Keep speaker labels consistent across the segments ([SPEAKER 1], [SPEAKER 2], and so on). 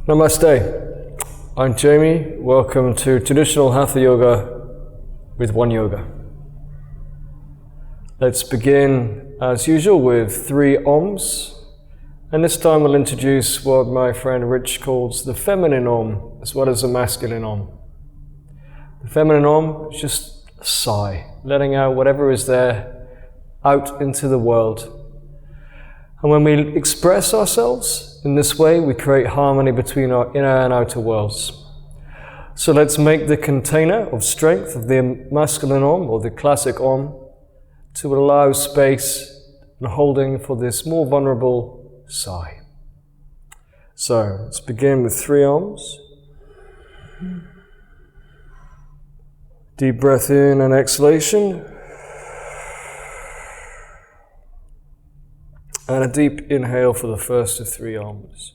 [SPEAKER 1] Namaste, I'm Jamie. Welcome to Traditional Hatha Yoga with One Yoga. Let's begin as usual with 3 Oms, and this time we'll introduce what my friend Rich calls the feminine Om as well as the masculine Om. The feminine Om is just a sigh, letting out whatever is there out into the world. And when we express ourselves in this way, we create harmony between our inner and outer worlds. So let's make the container of strength of the masculine Om, or the classic Om, to allow space and holding for this more vulnerable sigh. So let's begin with 3 Oms. Deep breath in and exhalation. And a deep inhale for the first of 3 Oms.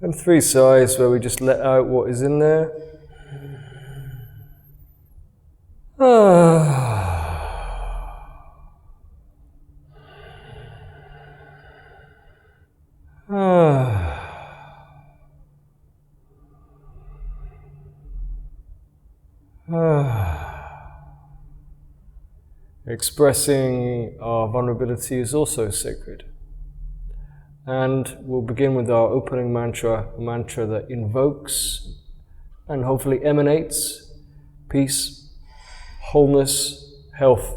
[SPEAKER 1] And 3 sighs where we just let out what is in there. Expressing our vulnerability is also sacred. And we'll begin with our opening mantra, a mantra that invokes and hopefully emanates peace, wholeness, health,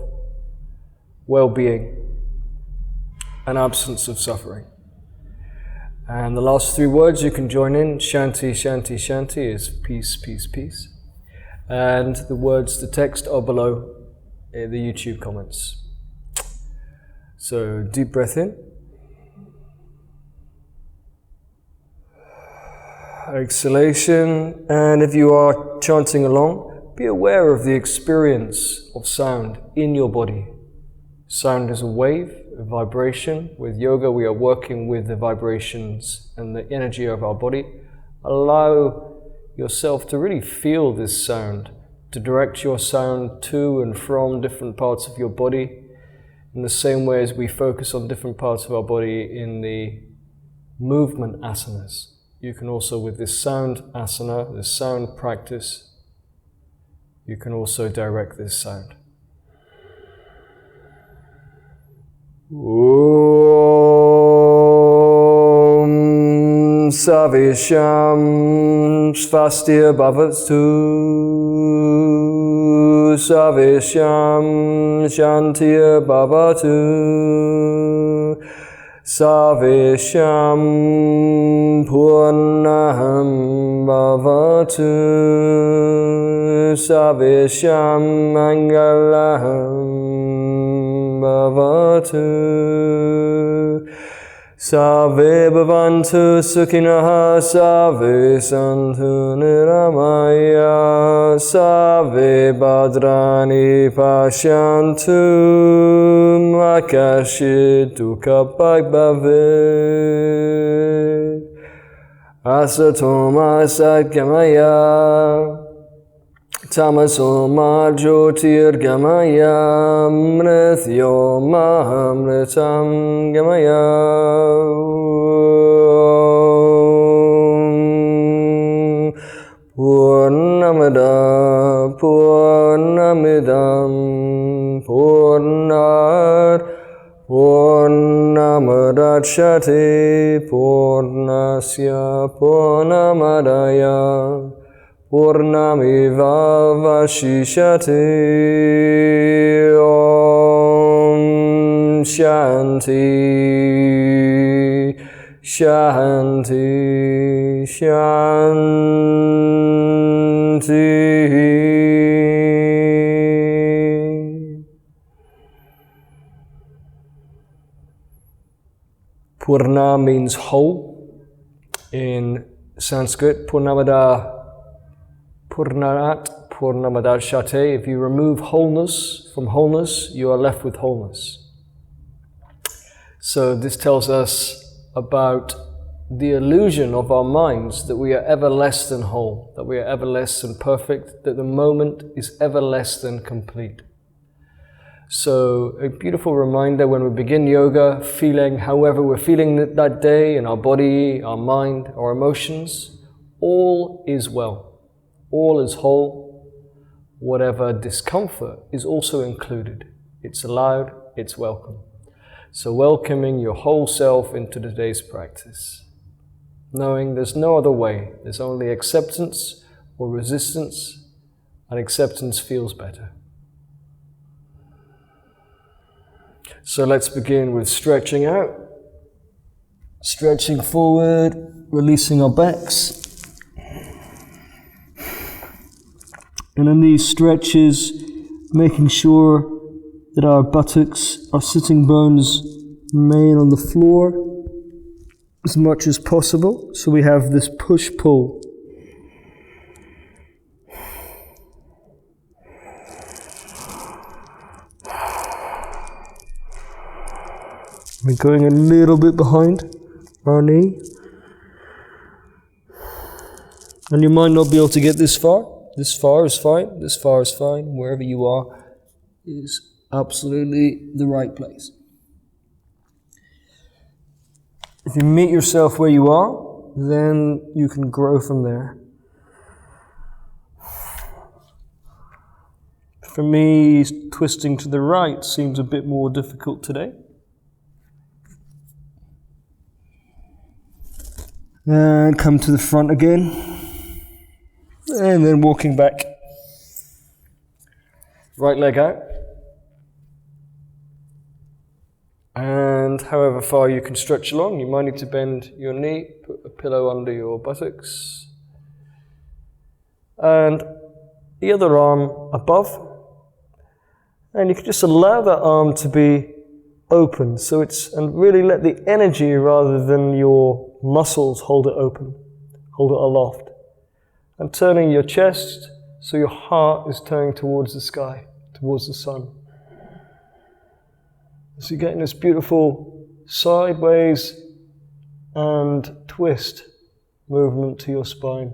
[SPEAKER 1] well-being, and absence of suffering. And the last 3 words you can join in, Shanti, Shanti, Shanti, is peace, peace, peace. And the words, the text are below in the YouTube comments. So deep breath in. Exhalation, and if you are chanting along, be aware of the experience of sound in your body. Sound is a wave, a vibration. With yoga, we are working with the vibrations and the energy of our body. Allow yourself to really feel this sound, to direct your sound to and from different parts of your body, in the same way as we focus on different parts of our body in the movement asanas. You can also, with this sound asana, this sound practice, you can also direct this sound. Om Savisham Svastir Bhavatu Savisham Shantir Bhavatu Savisham Purnaham Bhavatu Savisham Mangalaham Bhavatu Save Bhavantu Sukhinaha Save Santu Niramaya Save Bhadrani Pashyantu Makashitu Kapagbavet Asatoma Satgamaya Tamasoma Jyotirgamaya Mrityoma Mritam Gamaya Purnamada Purnamidam Purnat Purnamadachyate Purnasya Purnamadaya Purnamiva Vashishyate. Om Shanti Shanti Shanti. Purna means whole in Sanskrit. Purnamada, Purnanat, Purnamadashate. If you remove wholeness from wholeness, you are left with wholeness. So this tells us about the illusion of our minds that we are ever less than whole, that we are ever less than perfect, that the moment is ever less than complete. So a beautiful reminder when we begin yoga, feeling however we're feeling that day in our body, our mind, our emotions, all is well. All is whole. Whatever discomfort is also included. It's allowed, it's welcome. So welcoming your whole self into today's practice. Knowing there's no other way. There's only acceptance or resistance, and acceptance feels better. So let's begin with stretching out. Stretching forward, releasing our backs. And in these stretches, making sure that our buttocks, our sitting bones remain on the floor as much as possible. So we have this push-pull. We're going a little bit behind our knee. And you might not be able to get this far. This far is fine. This far is fine. Wherever you are is absolutely the right place. If you meet yourself where you are, then you can grow from there. For me, twisting to the right seems a bit more difficult today. And come to the front again. And then walking back. Right leg out. And however far you can stretch along, you might need to bend your knee, put a pillow under your buttocks. And the other arm above. And you can just allow that arm to be open. And really let the energy rather than your muscles hold it open, hold it aloft. And turning your chest so your heart is turning towards the sky, towards the sun. So you're getting this beautiful sideways and twist movement to your spine.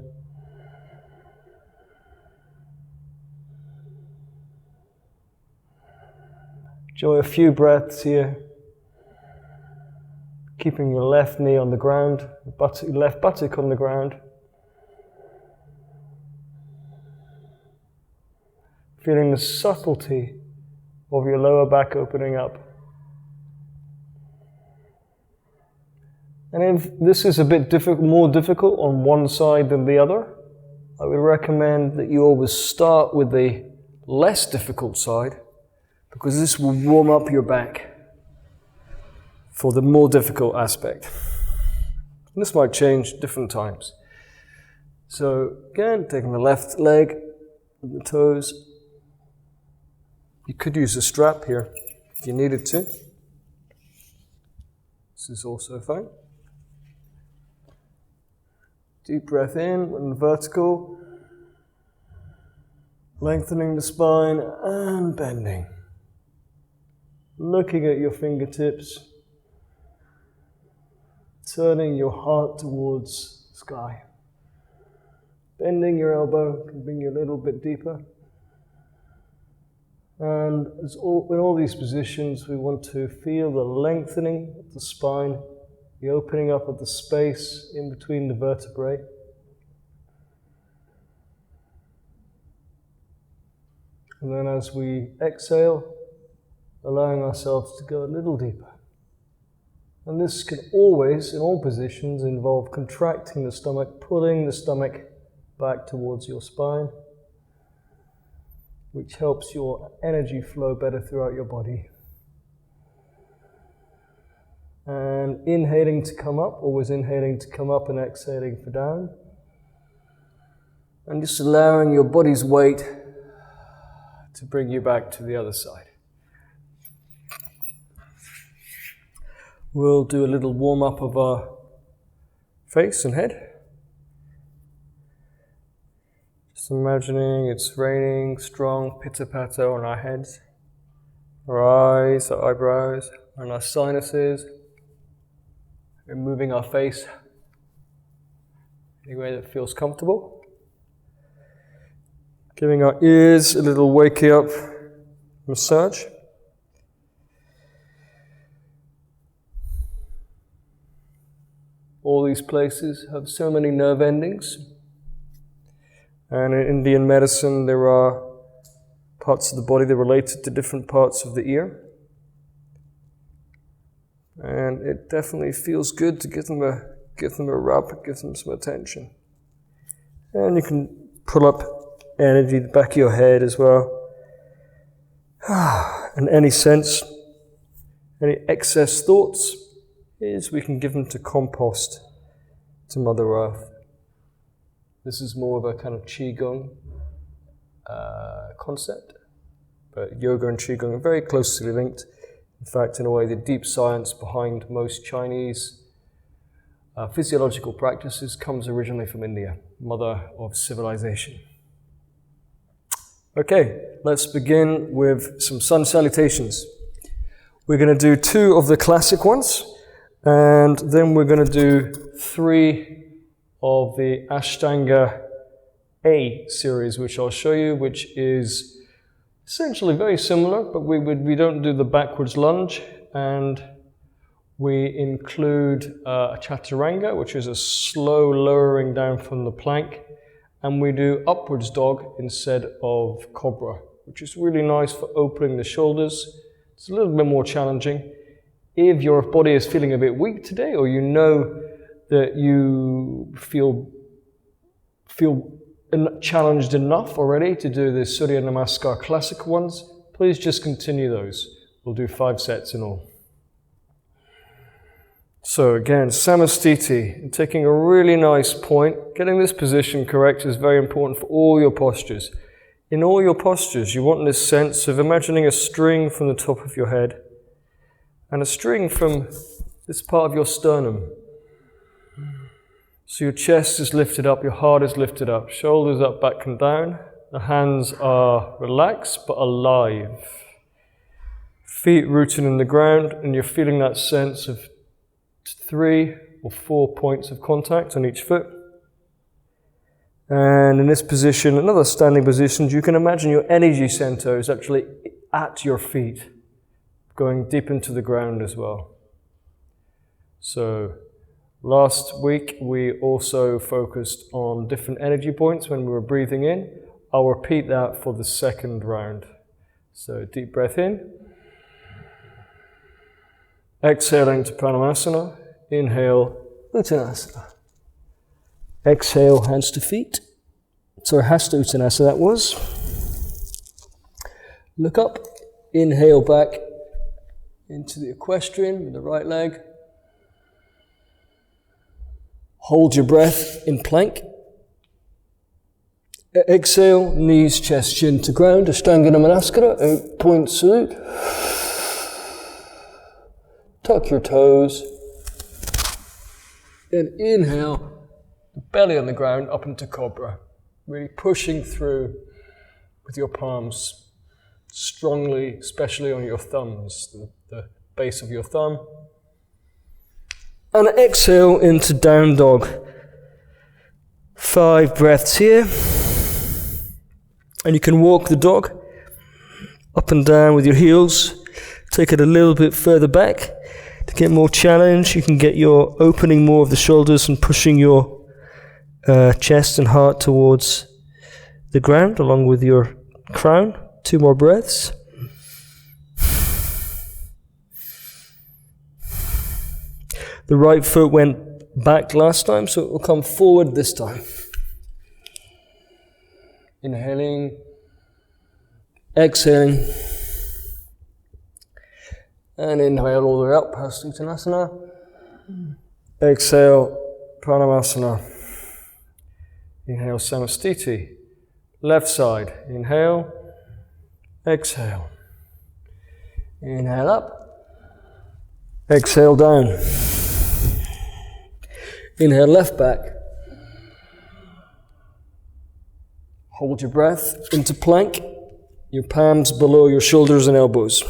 [SPEAKER 1] Enjoy a few breaths here. Keeping your left knee on the ground, left buttock on the ground. Feeling the subtlety of your lower back opening up. And if this is a bit more difficult on one side than the other, I would recommend that you always start with the less difficult side, because this will warm up your back for the more difficult aspect. And this might change different times. So again, taking the left leg and the toes. You could use a strap here if you needed to. This is also fine. Deep breath in and vertical. Lengthening the spine and bending. Looking at your fingertips. Turning your heart towards the sky. Bending your elbow can bring you a little bit deeper. And in all these positions, we want to feel the lengthening of the spine, the opening up of the space in between the vertebrae. And then as we exhale, allowing ourselves to go a little deeper. And this can always, in all positions, involve contracting the stomach, pulling the stomach back towards your spine, which helps your energy flow better throughout your body. And inhaling to come up, always inhaling to come up and exhaling for down. And just allowing your body's weight to bring you back to the other side. We'll do a little warm-up of our face and head. Just imagining it's raining strong pitter-patter on our heads, our eyes, our eyebrows, and our sinuses. Removing our face any way that feels comfortable. Giving our ears a little wakey up massage. All these places have so many nerve endings. And in Indian medicine, there are parts of the body that are related to different parts of the ear. And it definitely feels good to give them a rub, give them some attention. And you can pull up energy the back of your head as well. And any sense, any excess thoughts, we can give them to compost, to Mother Earth. This is more of a kind of Qigong concept, but yoga and Qigong are very closely linked. In fact, in a way, the deep science behind most Chinese physiological practices comes originally from India, mother of civilization. Okay, let's begin with some sun salutations. We're going to do 2 of the classic ones, and then we're going to do 3 of the Ashtanga A series, which I'll show you, which is essentially very similar, but we don't do the backwards lunge, and we include a Chaturanga, which is a slow lowering down from the plank, and we do upwards dog instead of cobra, which is really nice for opening the shoulders. It's a little bit more challenging. If your body is feeling a bit weak today, or you know that you feel challenged enough already to do the Surya Namaskar classic ones, please just continue those. We'll do 5 sets in all. So again, Samastiti, taking a really nice point. Getting this position correct is very important for all your postures. In all your postures, you want this sense of imagining a string from the top of your head and a string from this part of your sternum. So your chest is lifted up, your heart is lifted up, shoulders up, back and down. The hands are relaxed but alive. Feet rooted in the ground, and you're feeling that sense of 3 or 4 points of contact on each foot. And in this position, another standing position, you can imagine your energy center is actually at your feet, going deep into the ground as well. So, last week, we also focused on different energy points when we were breathing in. I'll repeat that for the second round. So, deep breath in. Exhaling to Padangusthasana. Inhale, Uttanasana. Exhale, hands to feet. Sorry, Hasta Uttanasana that was. Look up. Inhale back into the equestrian with the right leg. Hold your breath in plank. Exhale, knees, chest, chin to ground. Ashtanga Namaskar A, 8-point salute. Tuck your toes. Then inhale, belly on the ground, up into cobra. Really pushing through with your palms strongly, especially on your thumbs, the base of your thumb. And exhale into down dog. 5 breaths here. And you can walk the dog up and down with your heels. Take it a little bit further back to get more challenge. You can get your opening more of the shoulders and pushing your chest and heart towards the ground along with your crown. 2 more breaths. The right foot went back last time, so it will come forward this time. Inhaling, exhaling, And inhale all the way up past Uttanasana. Exhale, Pranayama. Inhale, Samastiti. Left side, inhale, exhale. Inhale up, exhale down. Inhale left back. Hold your breath into plank, your palms below your shoulders and elbows.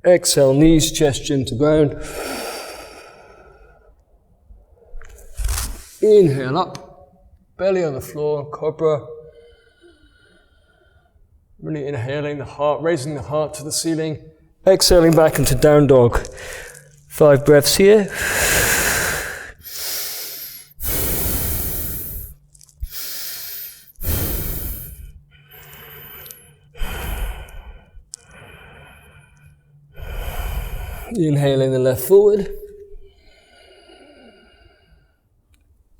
[SPEAKER 1] Exhale, knees, chest, chin to ground. Inhale up, belly on the floor, cobra. Really inhaling the heart, raising the heart to the ceiling. Exhaling back into down dog. 5 breaths here. Inhaling the left forward.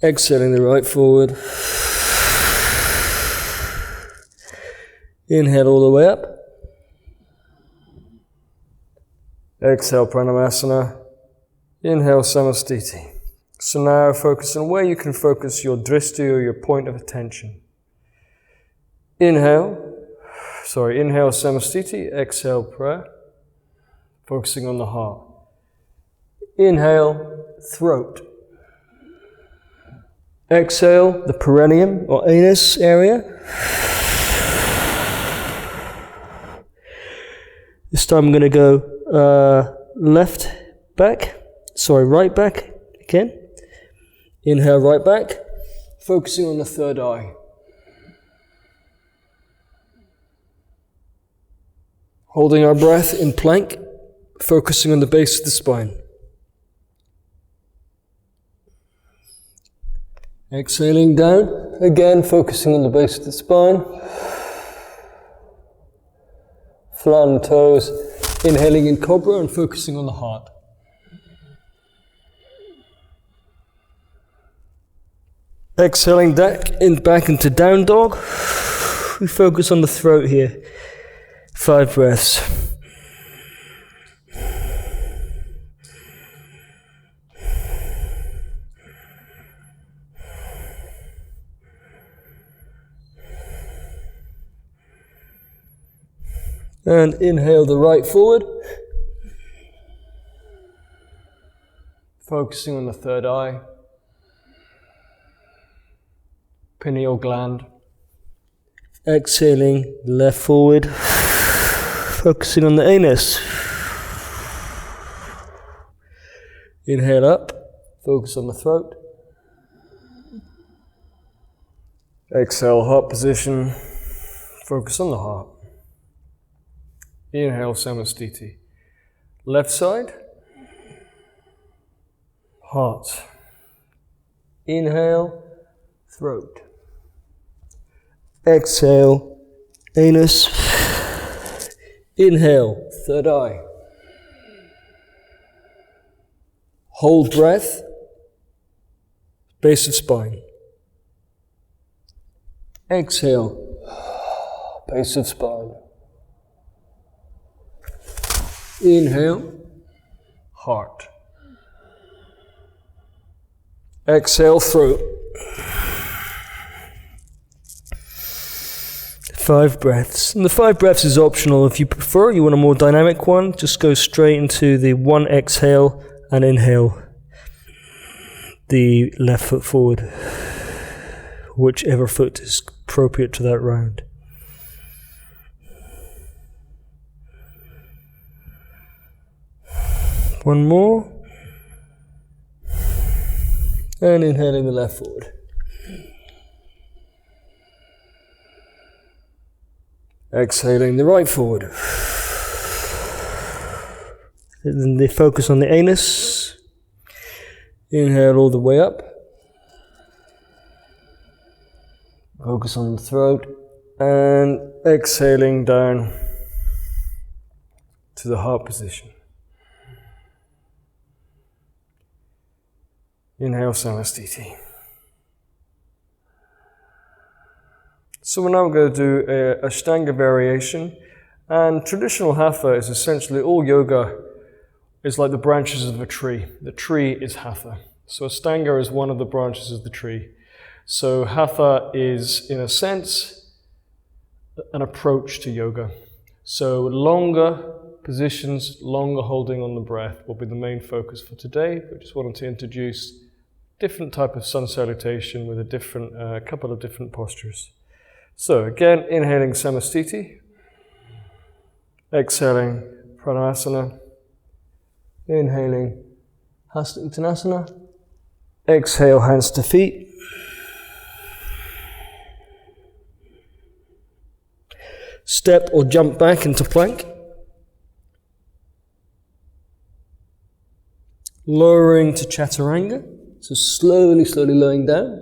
[SPEAKER 1] Exhaling the right forward. Inhale all the way up. Exhale, Pranayama. Inhale, Samastiti. So now focus on where you can focus your Drishti or your point of attention. Inhale, Samastiti. Exhale, prayer. Focusing on the heart. Inhale, throat. Exhale, the perineum or anus area. This time I'm going to go right back again. Inhale, right back, focusing on the third eye. Holding our breath in plank, focusing on the base of the spine. Exhaling down, again focusing on the base of the spine. Flat on toes, inhaling in cobra and focusing on the heart. Exhaling back into down dog. We focus on the throat here. 5 breaths. And inhale the right forward. Focusing on the third eye. Pineal gland. Exhaling left forward. Focusing on the anus. Inhale up. Focus on the throat. Exhale, heart position. Focus on the heart. Inhale, Samastiti. Left side. Heart. Inhale, throat. Exhale, anus. Inhale, third eye. Hold breath. Base of spine. Exhale, base of spine. Inhale, heart. Exhale, throat. 5 breaths. And the 5 breaths is optional. If you prefer, you want a more dynamic one, just go straight into the 1 exhale and inhale the left foot forward, whichever foot is appropriate to that round. One more. And inhaling the left forward. Exhaling the right forward. And then they focus on the anus. Inhale all the way up. Focus on the throat. And exhaling down to the heart position. Inhale, Samastiti. So we're now going to do a Ashtanga variation, And traditional Hatha is essentially all yoga is like the branches of a tree. The tree is Hatha. So Ashtanga is one of the branches of the tree. So Hatha is, in a sense, an approach to yoga. So longer positions, longer holding on the breath will be the main focus for today. We just wanted to introduce different type of sun salutation with a couple of different postures. So again, inhaling Samastiti, exhaling Pranayama, inhaling Hasta Uttanasana, exhale hands to feet, step or jump back into plank, lowering to Chaturanga, so slowly lowering down.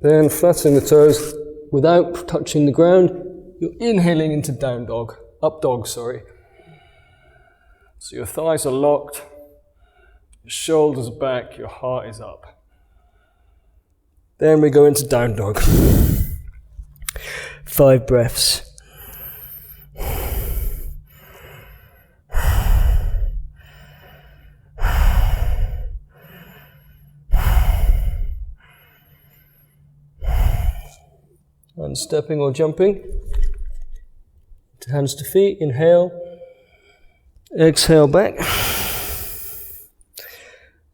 [SPEAKER 1] Then flattening the toes without touching the ground. You're inhaling into down dog, up dog, sorry. So your thighs are locked, your shoulders are back, your heart is up. Then we go into down dog. 5 breaths. And stepping or jumping. Hands to feet, inhale. Exhale back.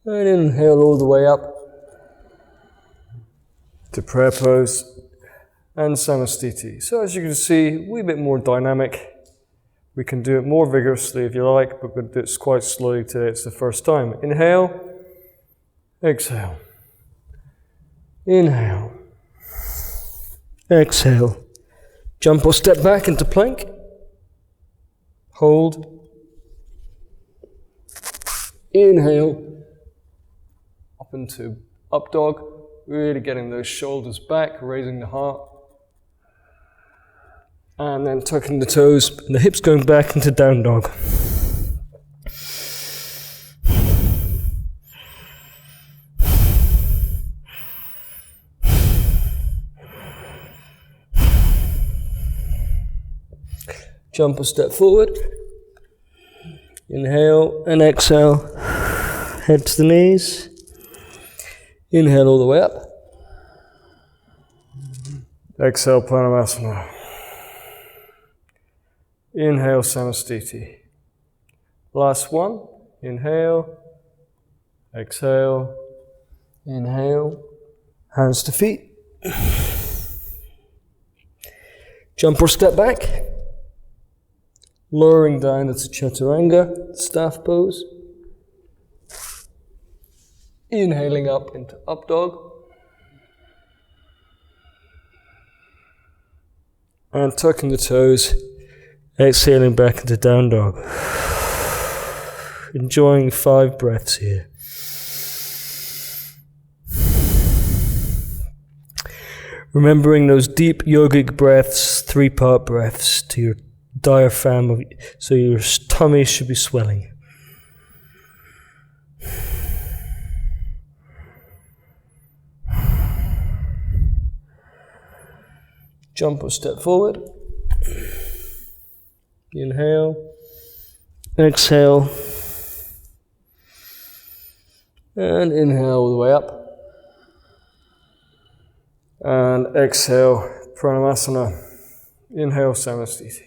[SPEAKER 1] And inhale all the way up to prayer pose and Samastiti. So as you can see, a wee bit more dynamic. We can do it more vigorously if you like, but we're going to do it quite slowly today. It's the first time. Inhale. Exhale. Inhale. Exhale. Jump or step back into plank. Hold. Inhale. Up into up dog. Really getting those shoulders back, raising the heart. And then tucking the toes and the hips going back into down dog. Jump a step forward. Inhale and exhale. Head to the knees. Inhale all the way up. Exhale Padangusthasana. Inhale Samastiti. Last one. Inhale. Exhale. Inhale. Hands to feet. Jump or step back. Lowering down into Chaturanga, staff pose. Inhaling up into up dog. And tucking the toes. Exhaling back into down dog. Enjoying 5 breaths here. Remembering those deep yogic breaths, 3-part breaths to your diaphragm, so your tummy should be swelling. Jump or step forward. Inhale. Exhale. And inhale all the way up. And exhale, Pranayama. Inhale, Samastiti.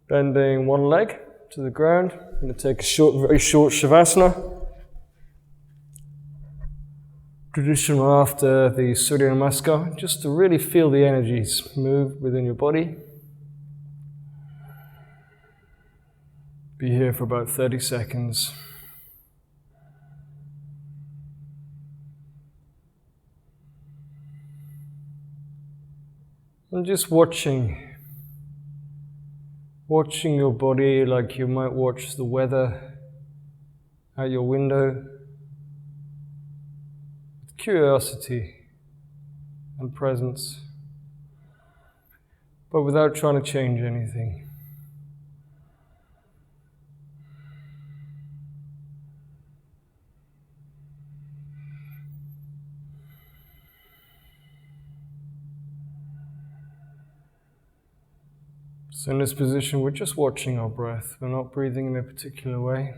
[SPEAKER 1] Bending one leg to the ground. I'm going to take a very short Savasana. Traditional after the Surya Namaskar, just to really feel the energies move within your body. Be here for about 30 seconds. And just watching your body like you might watch the weather out your window. With curiosity and presence, but without trying to change anything. So in this position, we're just watching our breath. We're not breathing in a particular way.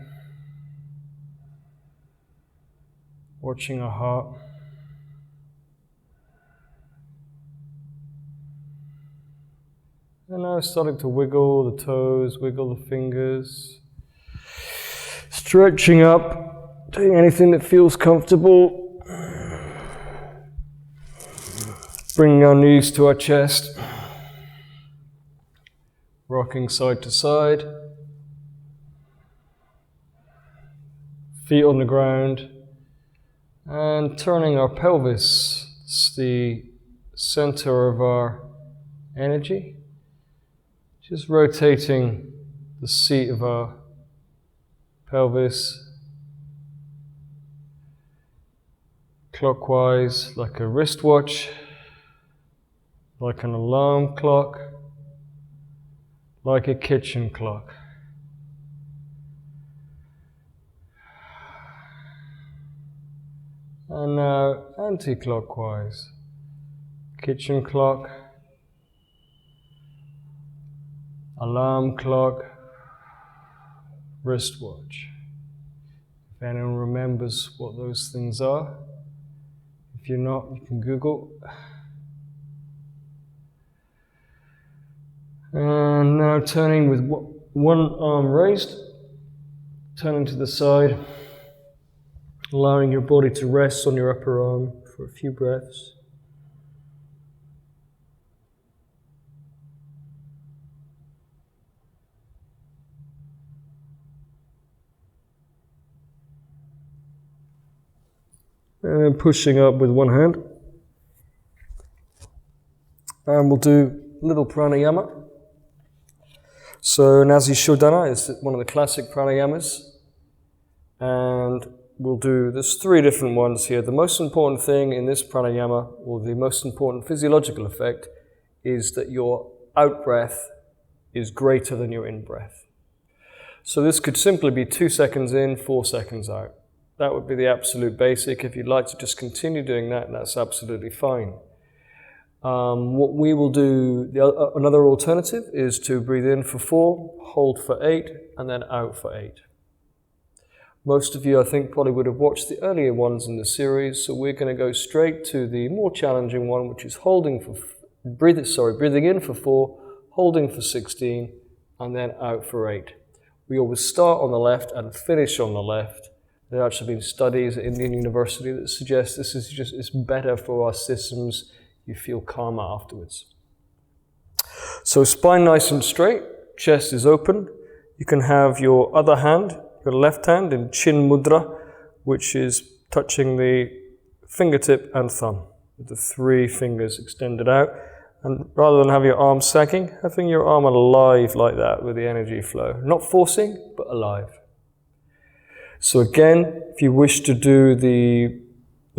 [SPEAKER 1] Watching our heart. And now starting to wiggle the toes, wiggle the fingers. Stretching up, doing anything that feels comfortable. Bringing our knees to our chest. Rocking side to side. Feet on the ground. And turning our pelvis. It's the center of our energy. Just rotating the seat of our pelvis clockwise, like a wristwatch, like an alarm clock, like a kitchen clock. And now anti-clockwise, kitchen clock, alarm clock, wristwatch. If anyone remembers what those things are, if you're not, you can Google. And now turning with one arm raised, turning to the side, allowing your body to rest on your upper arm for a few breaths. And then pushing up with one hand. And we'll do a little pranayama. So Nadi Shodhana is one of the classic pranayamas. And there's 3 different ones here. The most important thing in this pranayama, or the most important physiological effect, is that your out-breath is greater than your in-breath. So this could simply be 2 seconds in, 4 seconds out. That would be the absolute basic. If you'd like to just continue doing that, that's absolutely fine. What we will do, another alternative, is to breathe in for 4, hold for 8, and then out for 8. Most of you, I think, probably would have watched the earlier ones in the series, so we're going to go straight to the more challenging one, which is breathing in for 4, holding for 16, and then out for 8. We always start on the left and finish on the left. There have actually been studies at Indian University that suggest this is it's better for our systems. You feel calmer afterwards. So spine nice and straight, chest is open. You can have your other hand, your left hand, in chin mudra, which is touching the fingertip and thumb, with the 3 fingers extended out. And rather than have your arm sagging, having your arm alive like that with the energy flow. Not forcing, but alive. So again, if you wish to do the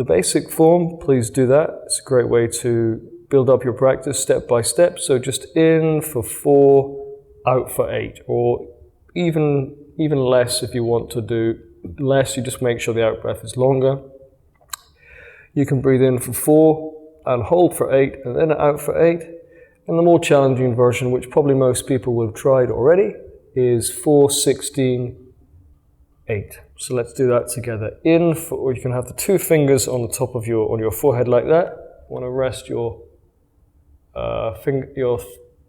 [SPEAKER 1] basic form, please do that. It's a great way to build up your practice step by step. So just in for 4, out for 8, or even less if you want to do less. You just make sure the out breath is longer. You can breathe in for 4 and hold for 8, and then out for 8. And the more challenging version, which probably most people will have tried already, is 4, 16, 8. So let's do that together. In for, or you can have the 2 fingers on the top of your forehead like that. You want to rest your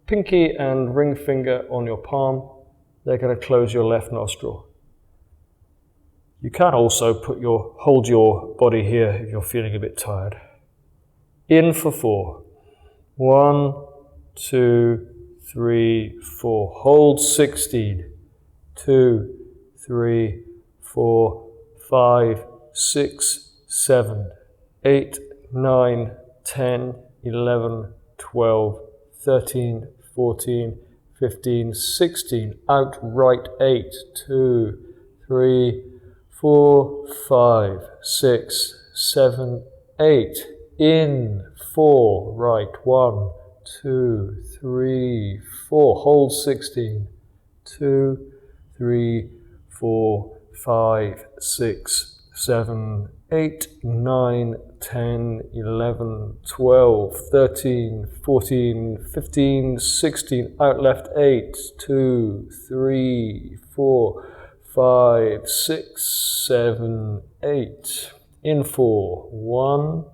[SPEAKER 1] pinky and ring finger on your palm. They're going to close your left nostril. You can also hold your body here if you're feeling a bit tired. In for 4. 1, 2, 3, 4. Hold 16. 2, 3, 4, 5, 6, 7, 8, 9, 10, 11, 12, 13, 14, 15, 16. Out right 8. 2, 3, 4, 5, 6, 7, 8. In 4, right 1, 2, 3, 4. Hold 16. 2, 3, 4, 5, 6, 7, 8, 9, 10, 11, 12, 13, 14, 15, 16, out left 8, 2, 3, 4, 5, 6, 7, 8, in 4, 1,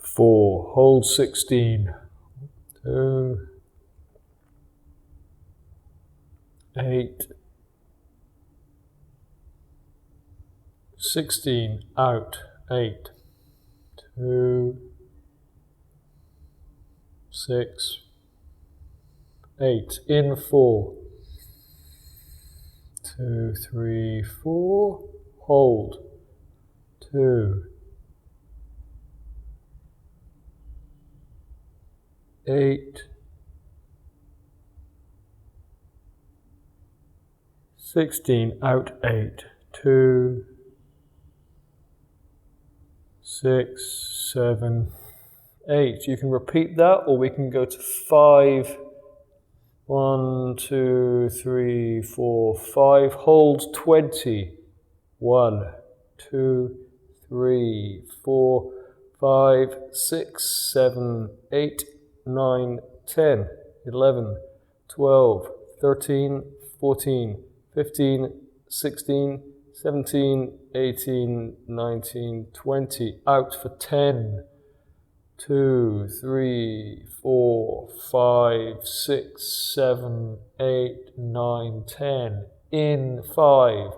[SPEAKER 1] 4, hold 16, 2, 8, 16, out, 8, 2, 6, 8, in 4, 2, 3, 4, hold, 2, 8, 16, out 8, 2, 6, 7, 8. You can repeat that, or we can go to 5. 1, 2, 3, 4, 5. Hold 20. 1, 2, 3, 4, 5, 6, 7, 8, 9, 10, 11, 12, 13, 14, 15, 16, 17, 18, 19, 20. Out for 10. 2, 3, 4, 5, 6, 7, 8, 9, 10. In 5,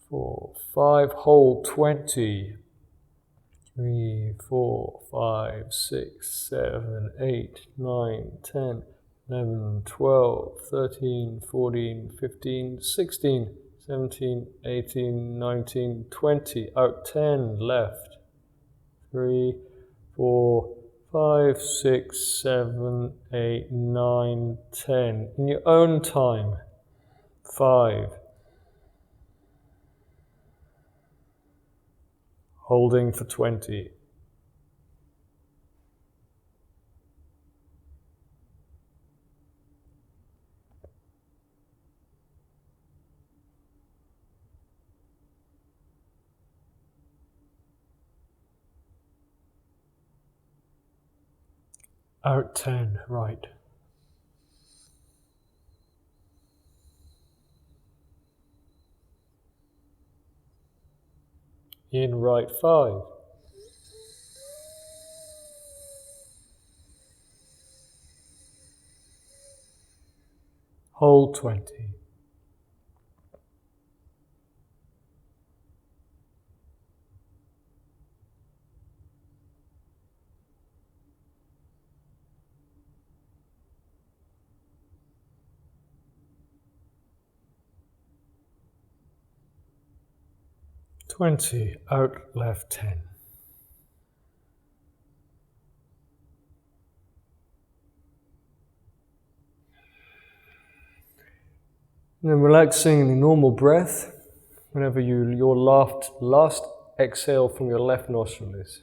[SPEAKER 1] 4, 5. Hold 20. 3, 4, 5, 6, 7, 8, 9, 10, 11, 12, 13, 14, 15, 16, 17, 18, 19, 20. Out 10. Left. 3, 4, 5, 6, 7, 8, 9, 10. In your own time. 5. Holding for 20. Out 10, right. In right 5. Hold 20. Out left 10. And then relaxing in the normal breath, whenever your last exhale from your left nostril is.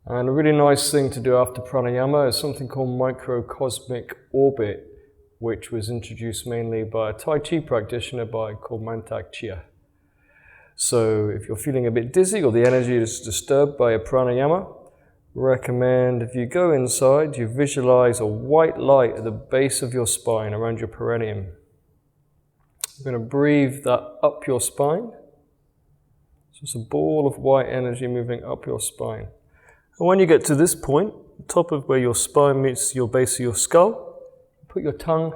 [SPEAKER 1] And a really nice thing to do after pranayama is something called microcosmic orbit, which was introduced mainly by a Tai Chi practitioner called Mantak Chia. So if you're feeling a bit dizzy or the energy is disturbed by a pranayama, recommend if you go inside, you visualize a white light at the base of your spine around your perineum. You're going to breathe that up your spine. So it's a ball of white energy moving up your spine. And when you get to this point, the top of where your spine meets your base of your skull, put your tongue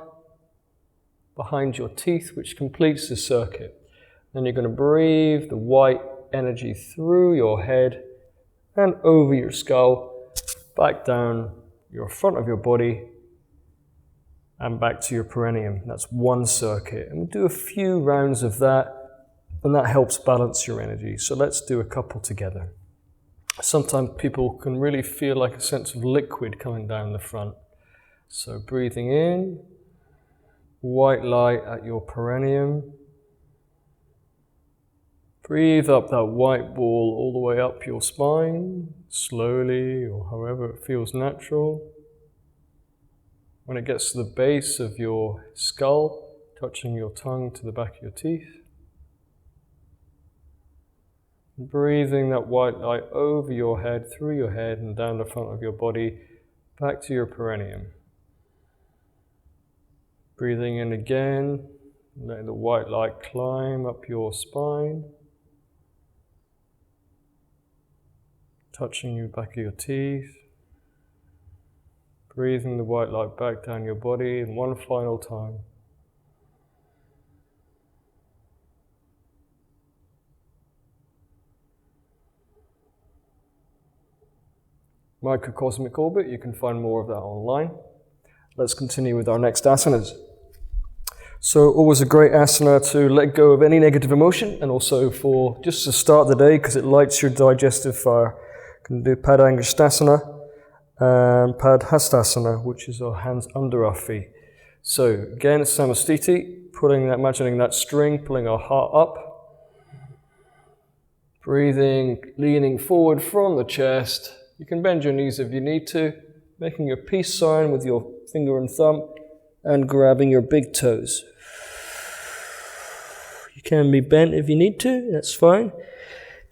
[SPEAKER 1] behind your teeth, which completes the circuit. Then you're going to breathe the white energy through your head and over your skull, back down your front of your body and back to your perineum. That's one circuit. And we'll do a few rounds of that, and that helps balance your energy. So let's do a couple together. Sometimes people can really feel like a sense of liquid coming down the front. So breathing in, white light at your perineum. Breathe up that white ball all the way up your spine, slowly or however it feels natural. When it gets to the base of your skull, touching your tongue to the back of your teeth. Breathing that white light over your head, through your head and down the front of your body, back to your perineum. Breathing in again, letting the white light climb up your spine. Touching your back of your teeth. Breathing the white light back down your body, and one final time. Microcosmic orbit, you can find more of that online. Let's continue with our next asanas. So always a great asana to let go of any negative emotion, and also for just to start the day because it lights your digestive fire. You can do Padangusthasana and Padahastasana, which is our hands under our feet. So again, Samastiti, imagining that string, pulling our heart up. Breathing, leaning forward from the chest. You can bend your knees if you need to, making a peace sign with your finger and thumb, and grabbing your big toes. You can be bent if you need to, that's fine.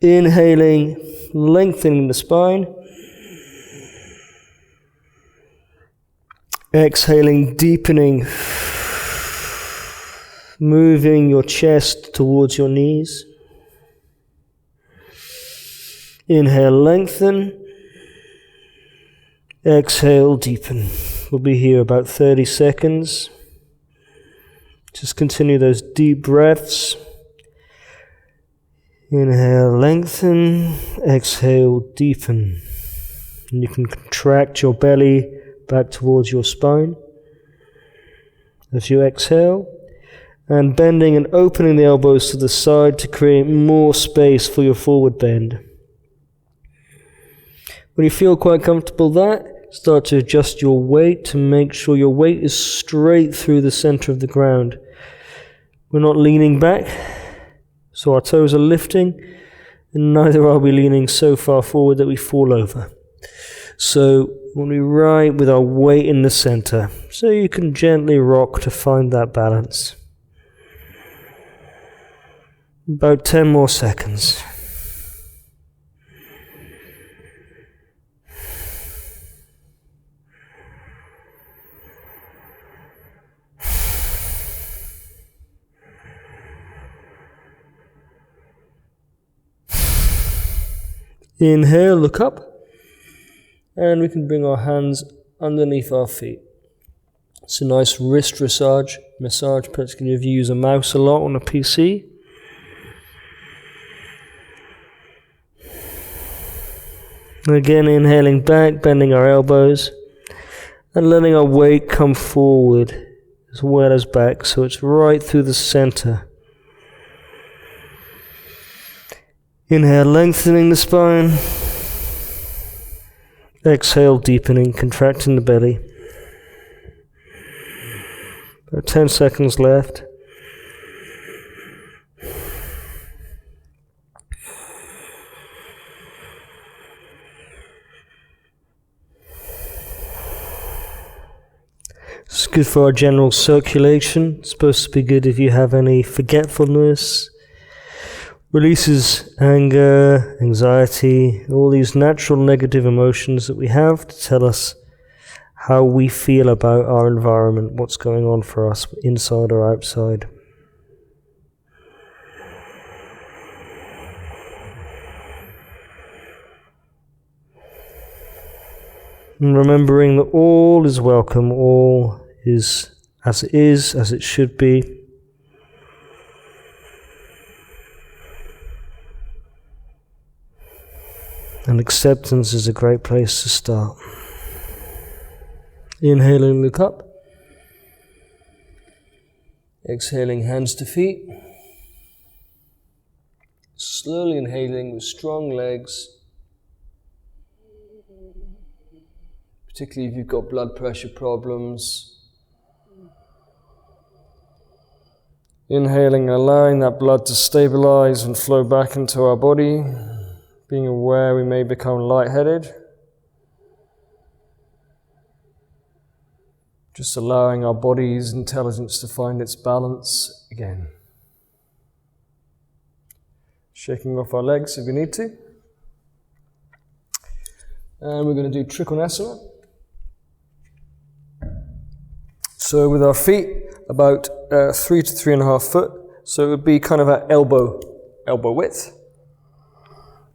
[SPEAKER 1] Inhaling, lengthening the spine. Exhaling, deepening, moving your chest towards your knees. Inhale, lengthen. Exhale, deepen. We'll be here about 30 seconds. Just continue those deep breaths. Inhale, lengthen. Exhale, deepen. And you can contract your belly back towards your spine as you exhale. And bending and opening the elbows to the side to create more space for your forward bend. When you feel quite comfortable there, start to adjust your weight to make sure your weight is straight through the center of the ground. We're not leaning back, so our toes are lifting, and neither are we leaning so far forward that we fall over. So when we ride with our weight in the center, so you can gently rock to find that balance. About 10 more seconds. Inhale, look up, and we can bring our hands underneath our feet. It's a nice wrist massage, particularly if you use a mouse a lot on a PC. Again, inhaling back, bending our elbows, and letting our weight come forward as well as back, so it's right through the center. Inhale, lengthening the spine. Exhale, deepening, contracting the belly. About 10 seconds left. It's good for our general circulation. It's supposed to be good if you have any forgetfulness. Releases anger, anxiety, all these natural negative emotions that we have to tell us how we feel about our environment, what's going on for us, inside or outside. And remembering that all is welcome, all is, as it should be. And acceptance is a great place to start. Inhaling, look up. Exhaling, hands to feet. Slowly inhaling with strong legs. Particularly if you've got blood pressure problems. Inhaling, allowing that blood to stabilize and flow back into our body, being aware we may become lightheaded. Just allowing our body's intelligence to find its balance again. Shaking off our legs if we need to. And we're going to do Trikonasana. So with our feet about 3 to 3.5 foot, so it would be kind of at elbow width.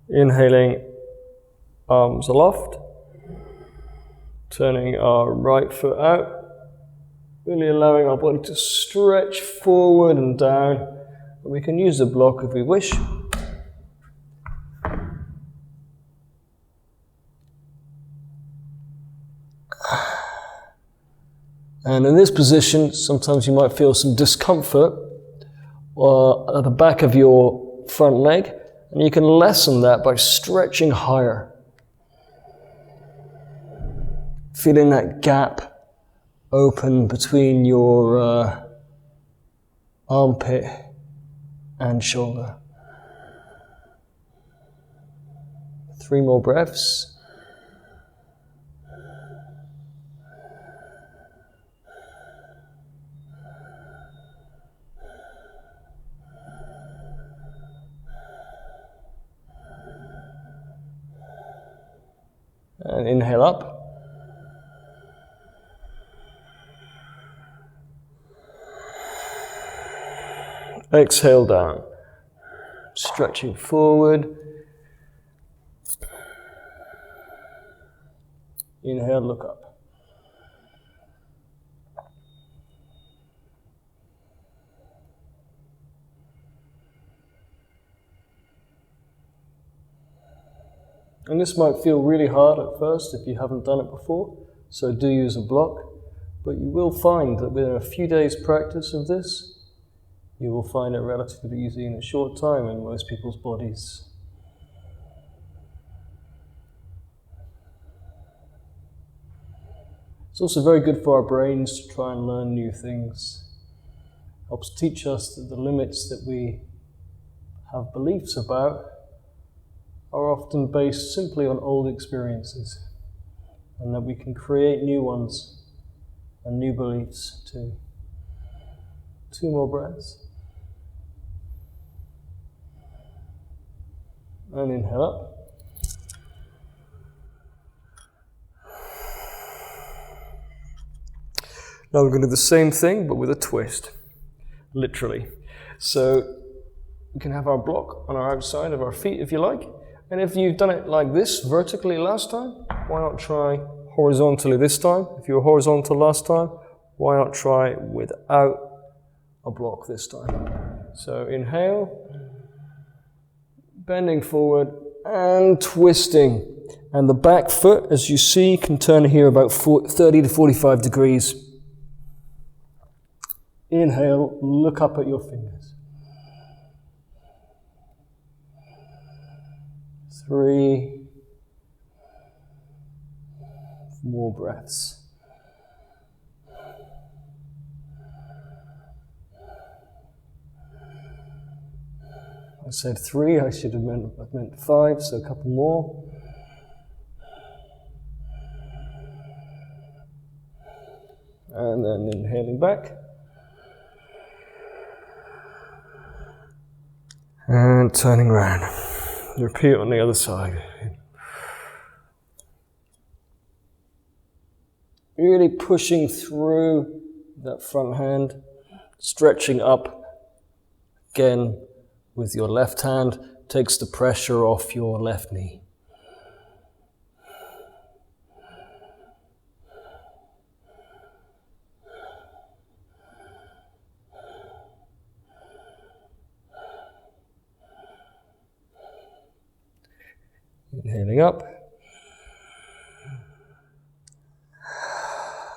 [SPEAKER 1] Inhaling, arms aloft, turning our right foot out, really allowing our body to stretch forward and down. And we can use a block if we wish. And in this position, sometimes you might feel some discomfort at the back of your front leg, and you can lessen that by stretching higher. Feeling that gap open between your armpit and shoulder. 3 more breaths. And inhale up. Exhale down. Stretching forward. Inhale, look up. And this might feel really hard at first if you haven't done it before, so do use a block. But you will find that within a few days' practice of this, you will find it relatively easy in a short time in most people's bodies. It's also very good for our brains to try and learn new things. Helps teach us that the limits that we have beliefs about are often based simply on old experiences, and that we can create new ones and new beliefs too. 2 more breaths. And inhale up. Now we're going to do the same thing, but with a twist, literally. So we can have our block on our outside of our feet if you like. And if you've done it like this, vertically last time, why not try horizontally this time? If you were horizontal last time, why not try without a block this time? So inhale, bending forward and twisting. And the back foot, as you see, can turn here about 30 to 45 degrees. Inhale, look up at your fingers. 3 more breaths. I said 3, I should have meant 5, so a couple more. And then inhaling back. And turning around. Repeat on the other side. Really pushing through that front hand, stretching up again with your left hand, takes the pressure off your left knee. Inhaling up.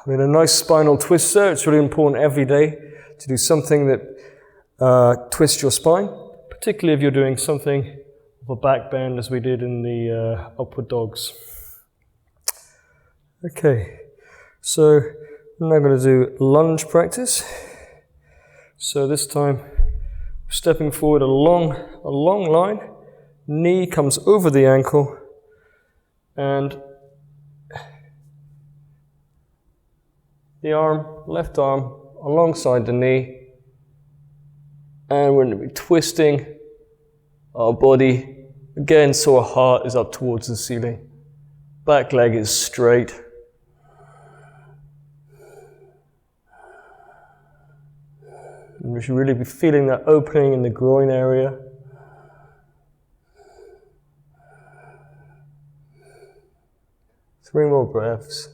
[SPEAKER 1] We had a nice spinal twist there. It's really important every day to do something that twists your spine, particularly if you're doing something of a back bend as we did in the upward dogs. Okay, so I'm now going to do lunge practice. So this time, stepping forward a long line, knee comes over the ankle, and the arm, left arm, alongside the knee, and we're going to be twisting our body again so our heart is up towards the ceiling. Back leg is straight. And we should really be feeling that opening in the groin area. Three more breaths.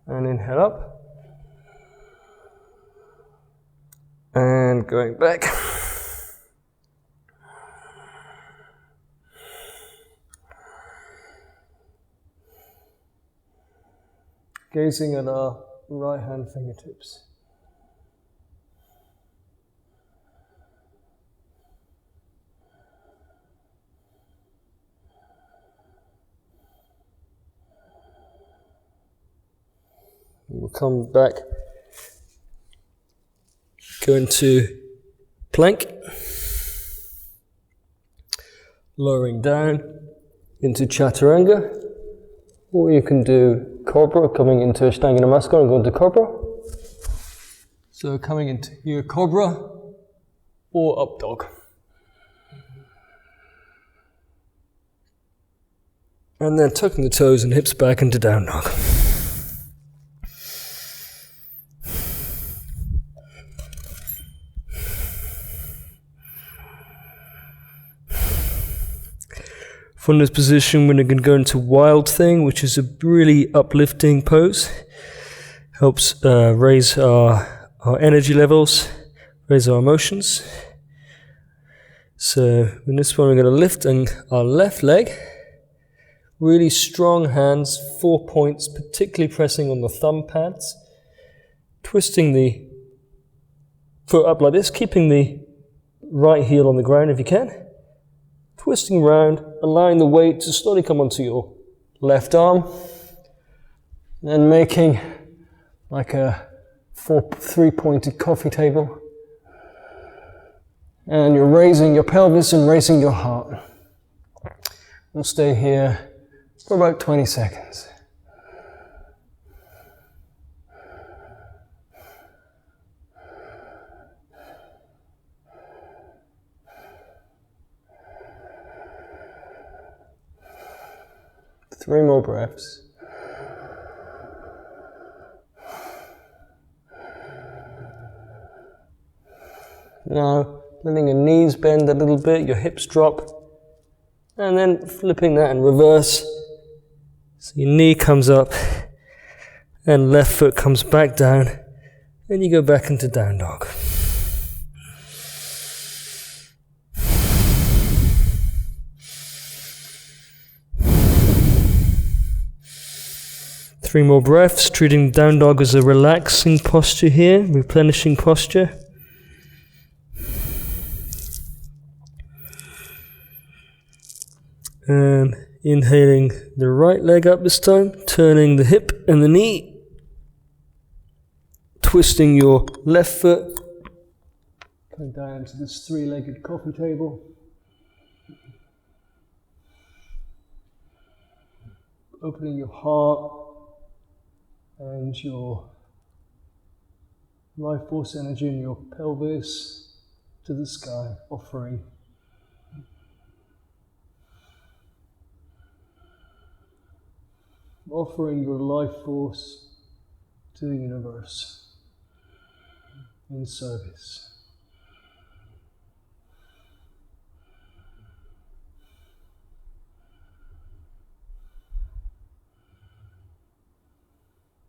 [SPEAKER 1] And inhale up. And going back. Gazing at our right hand fingertips. We'll come back, go into plank, lowering down into Chaturanga, or you can do Cobra, coming into Ashtanga Namaskar and going to Cobra. So coming into your Cobra or Up Dog. And then tucking the toes and hips back into Down Dog. From this position, we're going to go into Wild Thing, which is a really uplifting pose. Helps raise our energy levels, raise our emotions. So in this one, we're going to lift our left leg. Really strong hands, 4 points, particularly pressing on the thumb pads. Twisting the foot up like this, keeping the right heel on the ground if you can. Twisting around, allowing the weight to slowly come onto your left arm, and making like a three-pointed coffee table. And you're raising your pelvis and raising your heart. We'll stay here for about 20 seconds. Three more breaths. Now, letting your knees bend a little bit, your hips drop, and then flipping that in reverse. So your knee comes up, and left foot comes back down, and you go back into Down Dog. Three more breaths, treating Down Dog as a relaxing posture here, replenishing posture. And inhaling the right leg up this time, turning the hip and the knee. Twisting your left foot. Coming down to this three-legged coffee table. Opening your heart and your life force energy in your pelvis to the sky, offering your life force to the universe in service.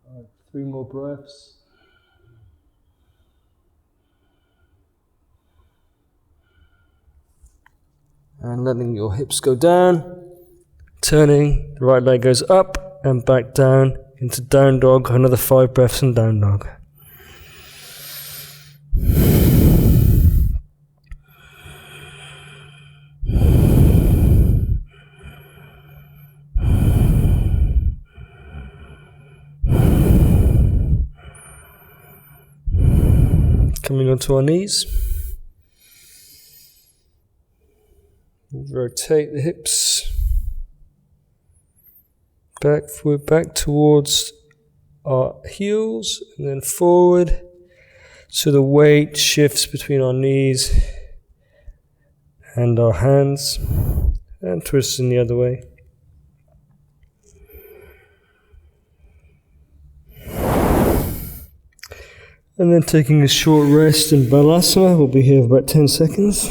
[SPEAKER 1] All right, three more breaths. And letting your hips go down, turning, the right leg goes up and back down into Down Dog, another 5 breaths in Down Dog.
[SPEAKER 2] Coming onto our knees. Rotate the hips. Back towards our heels and then forward. So the weight shifts between our knees and our hands. And twisting the other way. And then taking a short rest in Padahastasana. We'll be here for about 10 seconds.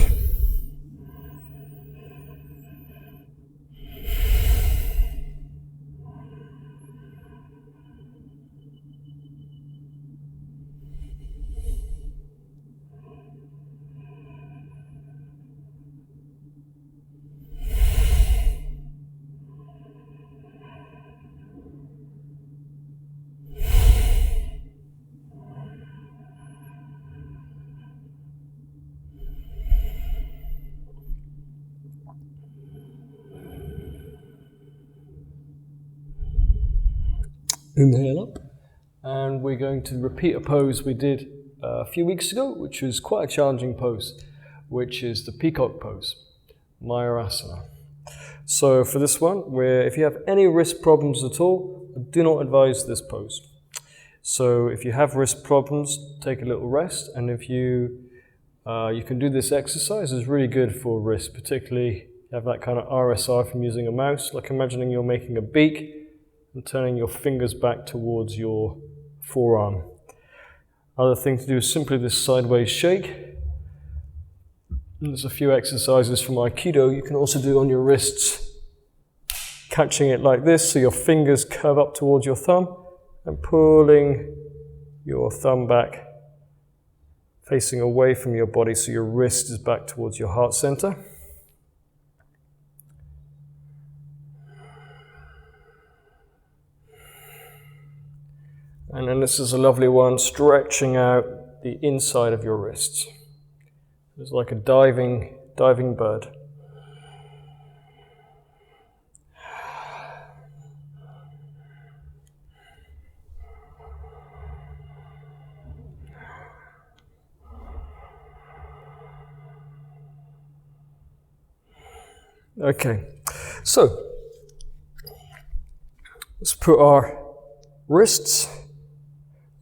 [SPEAKER 2] Inhale up, and we're going to repeat a pose we did a few weeks ago, which was quite a challenging pose, which is the Peacock pose, Mayurasana. So for this one, if you have any wrist problems at all, I do not advise this pose. So if you have wrist problems, take a little rest, and if you can do this exercise, it's really good for wrists, particularly if you have that kind of RSI from using a mouse, like imagining you're making a beak, and turning your fingers back towards your forearm. Other thing to do is simply this sideways shake. And there's a few exercises from Aikido you can also do on your wrists, catching it like this, so your fingers curve up towards your thumb, and pulling your thumb back, facing away from your body, so your wrist is back towards your heart center. And then this is a lovely one, stretching out the inside of your wrists. It's like a diving bird. Okay, so let's put our wrists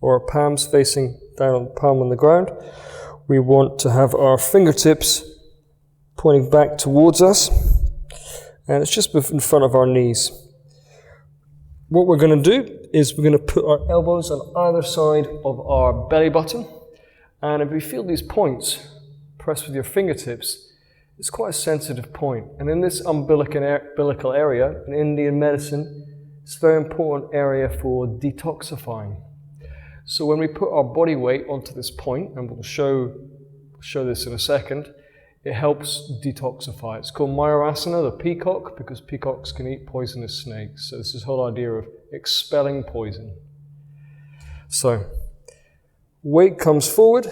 [SPEAKER 2] or our palms facing down, palm on the ground. We want to have our fingertips pointing back towards us, and it's just in front of our knees. What we're going to do is we're going to put our elbows on either side of our belly button, and if you feel these points press with your fingertips, it's quite a sensitive point. And in this umbilical area, in Indian medicine, it's a very important area for detoxifying. So when we put our body weight onto this point, and we'll show this in a second, it helps detoxify. It's called Mayurasana, the peacock, because peacocks can eat poisonous snakes. So this is the whole idea of expelling poison. So, weight comes forward.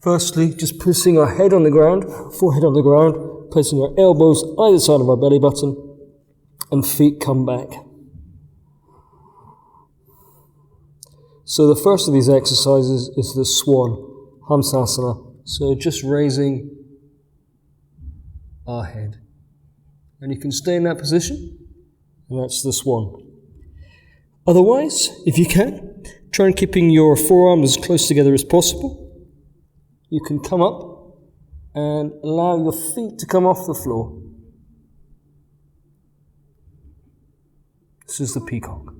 [SPEAKER 2] Firstly, just placing our head on the ground, forehead on the ground, placing our elbows either side of our belly button, and feet come back. So the first of these exercises is the swan, Hamsasana. So just raising our head. And you can stay in that position, and that's the swan. Otherwise, if you can, try and keeping your forearms as close together as possible. You can come up and allow your feet to come off the floor. This is the peacock.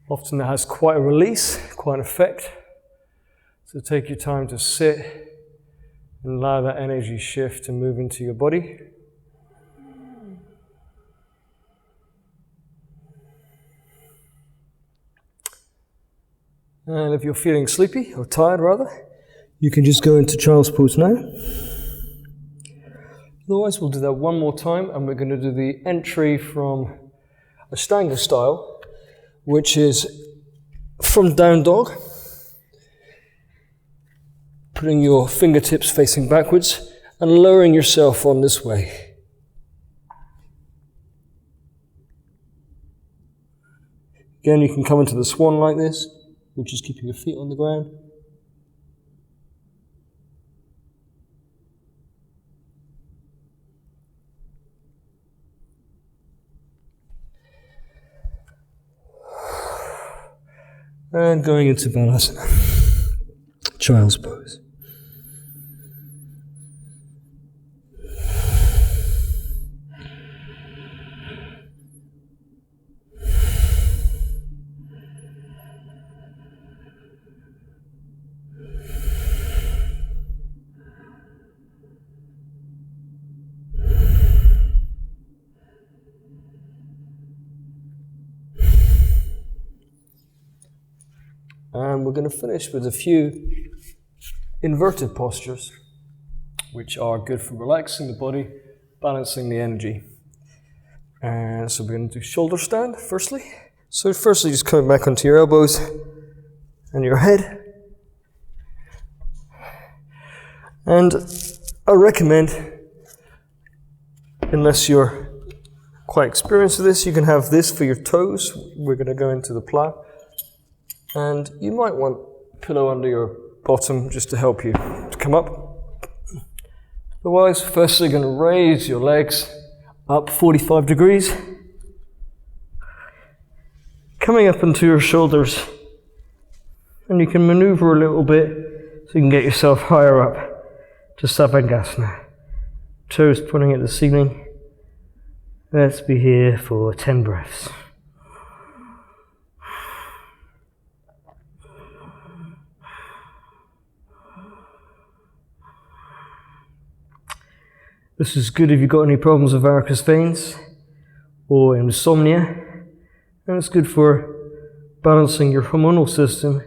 [SPEAKER 2] Often it has quite a release, quite an effect. So take your time to sit and allow that energy shift to move into your body. And if you're feeling sleepy, or tired rather, you can just go into child's pose now. Otherwise, we'll do that one more time, and we're going to do the entry from Ashtanga style, which is from down dog, putting your fingertips facing backwards and lowering yourself on this way. Again, you can come into the swan like this, which is keeping your feet on the ground. And going into Dandasana, child's pose. And we're going to finish with a few inverted postures, which are good for relaxing the body, balancing the energy. And so we're going to do shoulder stand, firstly. So firstly, just coming back onto your elbows and your head. And I recommend, unless you're quite experienced with this, you can have this for your toes. We're going to go into the plow. And you might want a pillow under your bottom just to help you to come up. Otherwise, firstly, you're going to raise your legs up 45 degrees. Coming up into your shoulders. And you can maneuver a little bit so you can get yourself higher up to Savasana. Toes pointing at the ceiling. Let's be here for 10 breaths. This is good if you've got any problems with varicose veins or insomnia, and it's good for balancing your hormonal system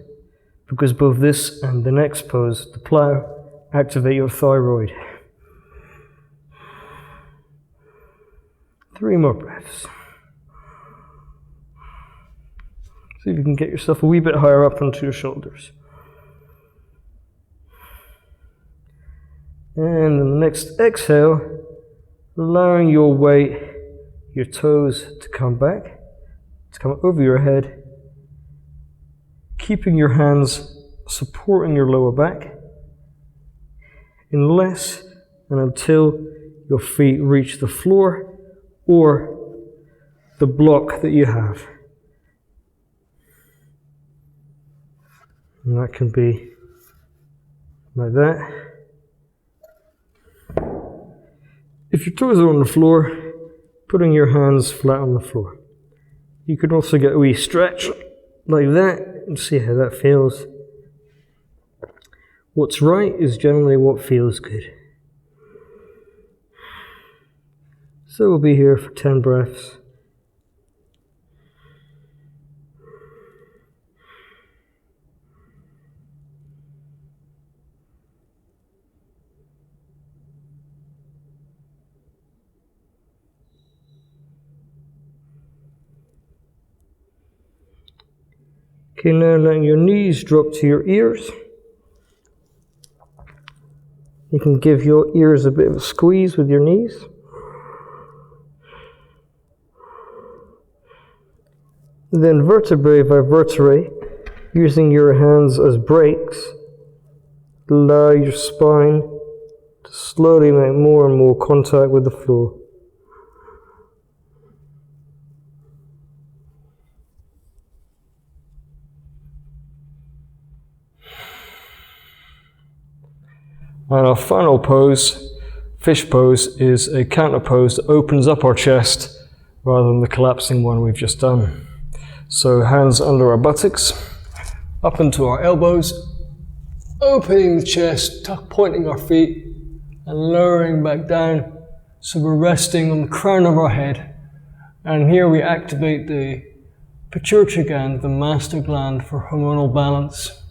[SPEAKER 2] because both this and the next pose, the plow, activate your thyroid. 3 more breaths. See if you can get yourself a wee bit higher up onto your shoulders. And in the next exhale, allowing your weight, your toes to come back, to come over your head, keeping your hands supporting your lower back, unless and until your feet reach the floor or the block that you have. And that can be like that. If your toes are on the floor, putting your hands flat on the floor. You can also get a wee stretch like that and see how that feels. What's right is generally what feels good. So we'll be here for 10 breaths. Okay, now letting your knees drop to your ears. You can give your ears a bit of a squeeze with your knees. Then vertebrae by vertebrae, using your hands as brakes, allow your spine to slowly make more and more contact with the floor. And our final pose, fish pose, is a counter pose that opens up our chest rather than the collapsing one we've just done. So hands under our buttocks, up into our elbows, opening the chest, pointing our feet, and lowering back down. So we're resting on the crown of our head. And here we activate the pituitary gland, the master gland for hormonal balance.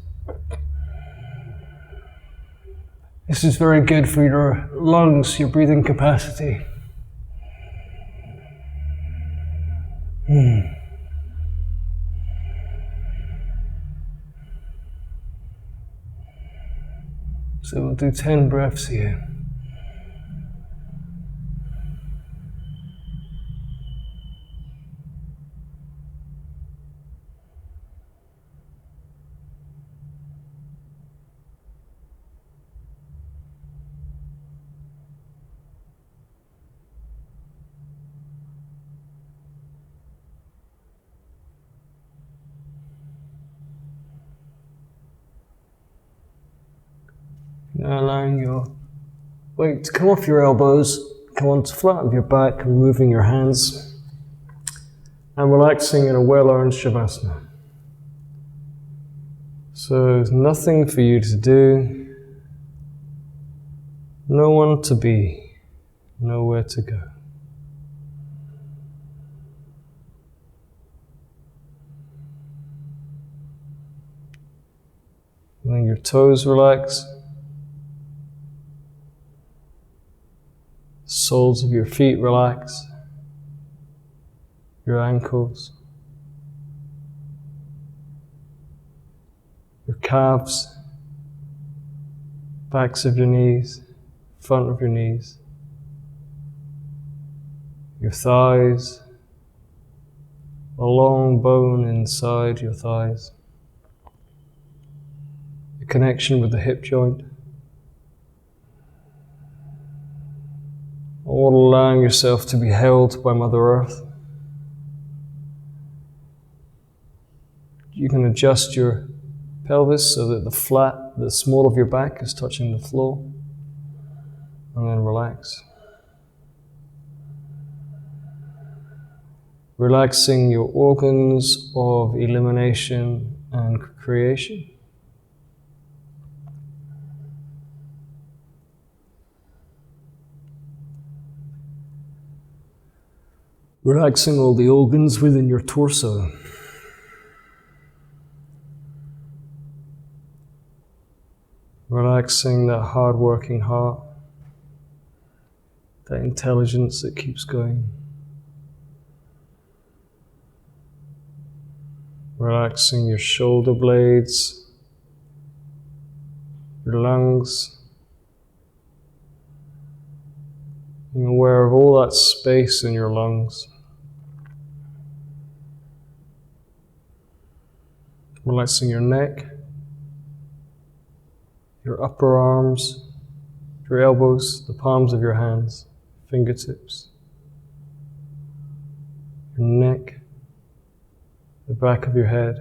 [SPEAKER 2] This is very good for your lungs, your breathing capacity. So we'll do 10 breaths here.
[SPEAKER 1] Now allowing your weight to come off your elbows, come onto the flat of your back, removing your hands, and relaxing in a well-earned Shavasana. So there's nothing for you to do, no one to be, nowhere to go. Letting your toes relax, soles of your feet relax, your ankles, your calves, backs of your knees, front of your knees, your thighs, a long bone inside your thighs, the connection with the hip joint, all allowing yourself to be held by Mother Earth. You can adjust your pelvis so that the small of your back is touching the floor, and then relax. Relaxing your organs of elimination and creation. Relaxing all the organs within your torso. Relaxing that hard-working heart, that intelligence that keeps going. Relaxing your shoulder blades, your lungs. Being aware of all that space in your lungs. Relaxing your neck, your upper arms, your elbows, the palms of your hands, fingertips, your neck, the back of your head,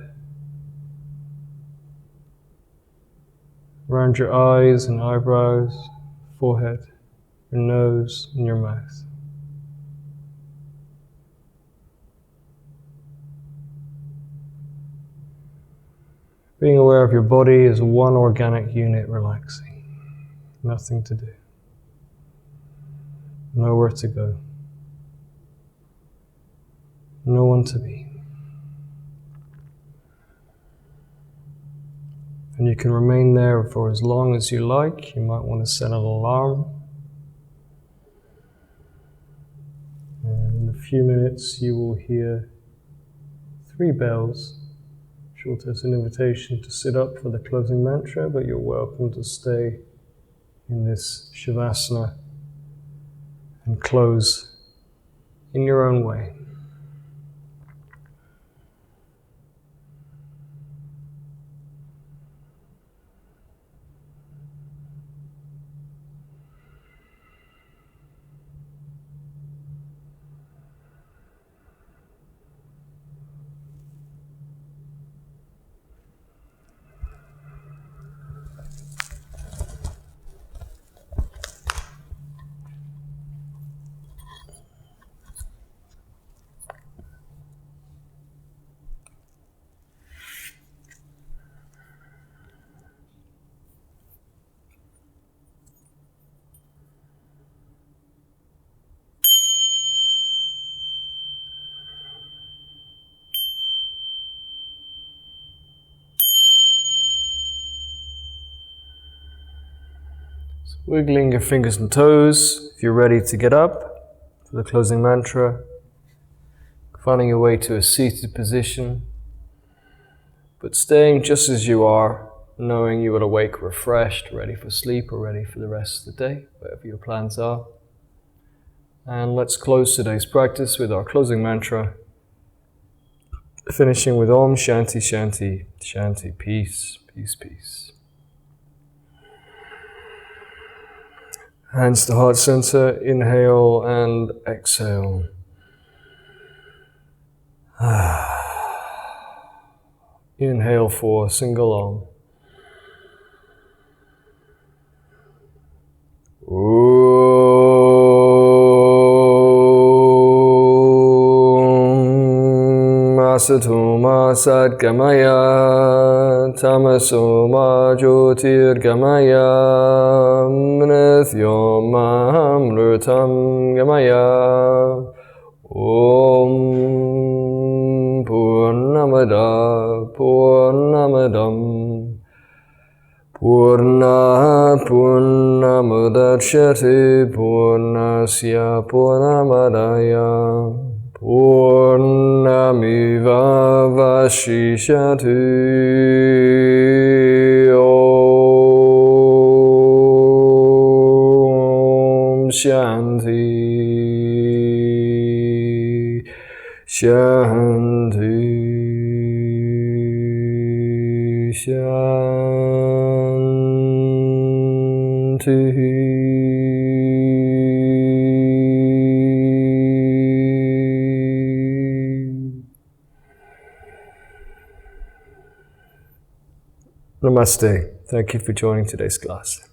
[SPEAKER 1] around your eyes and eyebrows, forehead, your nose and your mouth. Being aware of your body as one organic unit relaxing. Nothing to do. Nowhere to go. No one to be. And you can remain there for as long as you like. You might want to set an alarm. And in a few minutes you will hear 3 bells. Short as an invitation to sit up for the closing mantra, but you're welcome to stay in this Shavasana and close in your own way. Wiggling your fingers and toes if you're ready to get up for the closing mantra. Finding your way to a seated position, but staying just as you are, knowing you will awake refreshed, ready for sleep or ready for the rest of the day, whatever your plans are. And let's close today's practice with our closing mantra, finishing with Om Shanti Shanti Shanti, peace, peace, peace. Hands to heart center, inhale and exhale. Inhale for single Om. Asato ma Sadgamaya, Tamaso ma Jyotirgamaya, Mrithyo ma Amritam Gamaya. Om Purnamada Purnamadam Purna Purnamudachyate Purnasya Purnamadaya Purnamiva Vashishyate. Om Shanti Shanti Shanti. Namaste. Thank you for joining today's class.